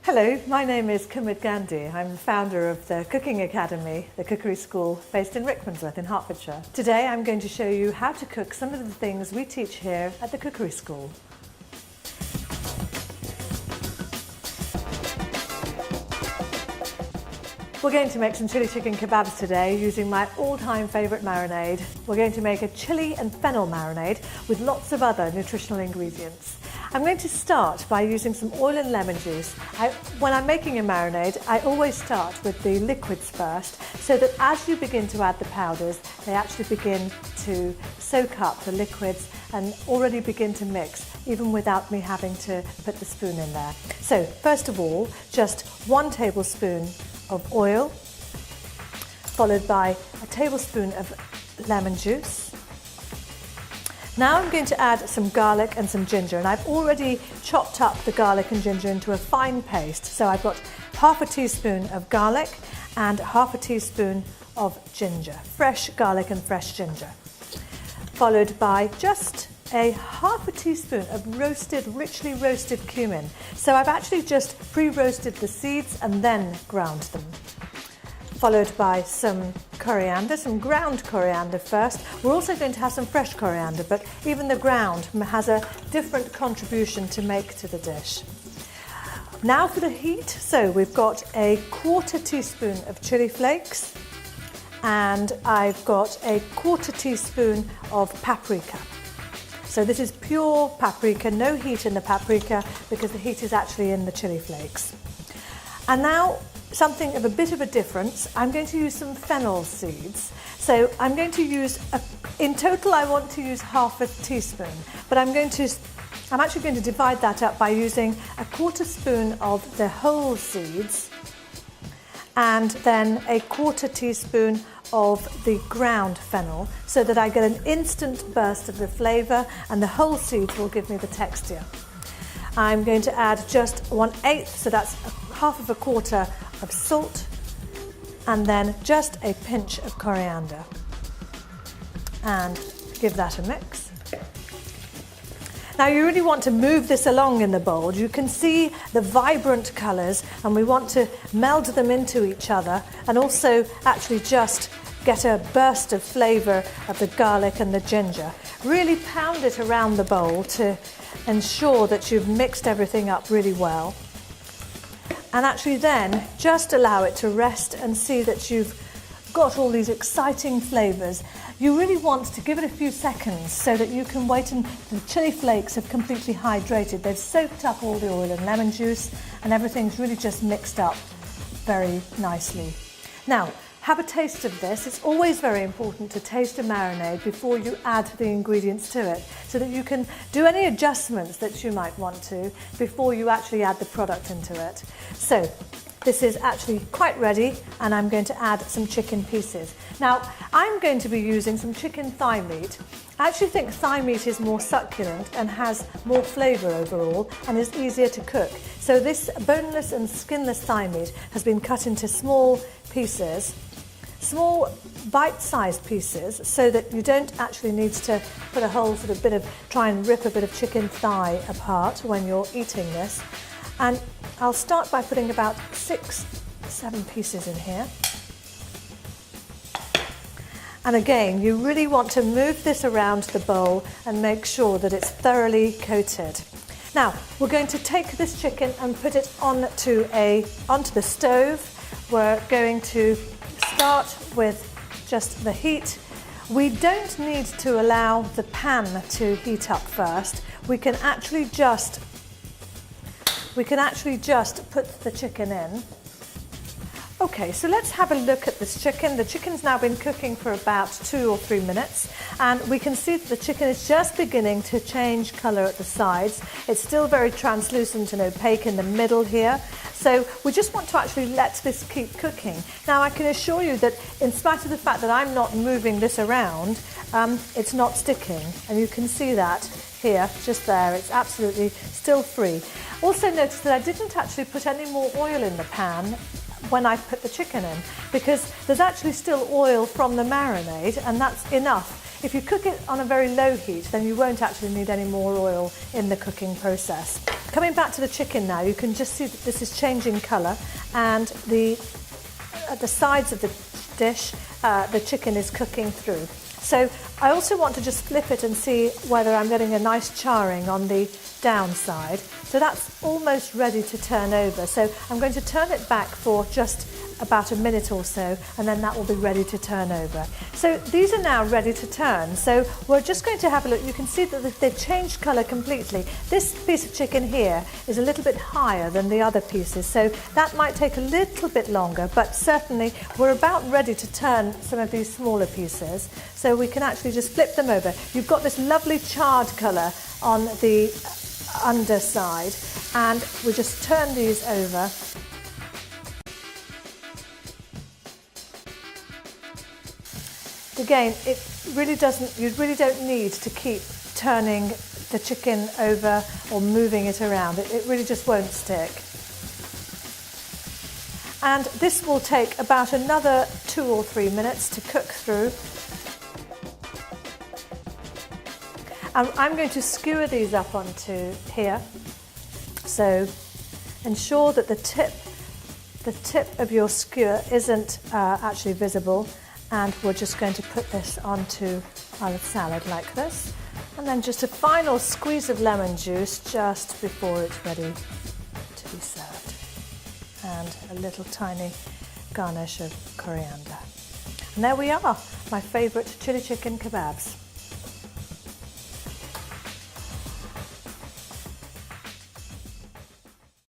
Hello, my name is Kumud Gandhi. I'm the founder of the Cooking Academy, the cookery school based in Rickmansworth in Hertfordshire. Today I'm going to show you how to cook some of the things we teach here at the cookery school. We're going to make some chili chicken kebabs today using my all-time favourite marinade. We're going to make a chili and fennel marinade with lots of other nutritional ingredients. I'm going to start by using some oil and lemon juice. When I'm making a marinade, I always start with the liquids first, so that as you begin to add the powders, they actually begin to soak up the liquids and already begin to mix, even without me having to put the spoon in there. So first of all, just 1 tablespoon of oil, followed by a tablespoon of lemon juice. Now I'm going to add some garlic and some ginger, and I've already chopped up the garlic and ginger into a fine paste. So I've got half a teaspoon of garlic and half a teaspoon of ginger, fresh garlic and fresh ginger, followed by just half a teaspoon of richly roasted cumin. So I've actually just pre-roasted the seeds and then ground them. Followed by some coriander, some ground coriander first. We're also going to have some fresh coriander, but even the ground has a different contribution to make to the dish. Now for the heat. So we've got a 1/4 teaspoon of chili flakes, and I've got a 1/4 teaspoon of paprika. So this is pure paprika, no heat in the paprika because the heat is actually in the chili flakes. And now something of a bit of a difference, I'm going to use some fennel seeds. So I'm going to use, in total I want to use half a teaspoon, but I'm actually going to divide that up by using a 1/4 spoon of the whole seeds and then a 1/4 teaspoon of the ground fennel, so that I get an instant burst of the flavour and the whole seeds will give me the texture. I'm going to add just 1/8, so that's half of a quarter of salt, and then just a pinch of coriander, and give that a mix. Now you really want to move this along in the bowl. You can see the vibrant colours, and we want to meld them into each other and also actually just get a burst of flavour of the garlic and the ginger. Really pound it around the bowl to ensure that you've mixed everything up really well. And actually then just allow it to rest and see that you've got all these exciting flavours. You really want to give it a few seconds so that you can wait and the chili flakes have completely hydrated. They've soaked up all the oil and lemon juice and everything's really just mixed up very nicely. Now, have a taste of this. It's always very important to taste a marinade before you add the ingredients to it, so that you can do any adjustments that you might want to before you actually add the product into it. So this is actually quite ready, and I'm going to add some chicken pieces. Now I'm going to be using some chicken thigh meat. I actually think thigh meat is more succulent and has more flavour overall and is easier to cook. So this boneless and skinless thigh meat has been cut into small pieces, small bite-sized pieces, so that you don't actually need to put a whole sort of bit of, try and rip a bit of chicken thigh apart when you're eating this. And I'll start by putting about 6-7 pieces in here. And again, you really want to move this around the bowl and make sure that it's thoroughly coated. Now, we're going to take this chicken and put it onto the stove. We're going to start with just the heat. We don't need to allow the pan to heat up first. We can actually just put the chicken in. Okay, so let's have a look at this chicken. The chicken's now been cooking for about 2 or 3 minutes, and we can see that the chicken is just beginning to change colour at the sides. It's still very translucent and opaque in the middle here. So we just want to actually let this keep cooking. Now I can assure you that in spite of the fact that I'm not moving this around, it's not sticking. And you can see that here, just there. It's absolutely still free. Also notice that I didn't actually put any more oil in the pan when I put the chicken in, because there's actually still oil from the marinade, and that's enough If you cook it on a very low heat, then you won't actually need any more oil in the cooking process. Coming back to the chicken now, you can just see that this is changing colour, and at the sides of the dish, the chicken is cooking through. So I also want to just flip it and see whether I'm getting a nice charring on the downside. So that's almost ready to turn over. So I'm going to turn it back for just about a minute or so, and then that will be ready to turn over. So these are now ready to turn. So we're just going to have a look. You can see that they've changed colour completely. This piece of chicken here is a little bit higher than the other pieces, so that might take a little bit longer, but certainly we're about ready to turn some of these smaller pieces. So we can actually just flip them over. You've got this lovely charred colour on the underside, and we just turn these over. Again, it really doesn't, you really don't need to keep turning the chicken over or moving it around. It really just won't stick. And this will take about another 2 or 3 minutes to cook through. I'm going to skewer these up onto here. So ensure that the tip of your skewer isn't actually visible. And we're just going to put this onto our salad like this. And then just a final squeeze of lemon juice just before it's ready to be served. And a little tiny garnish of coriander. And there we are, my favourite chili chicken kebabs.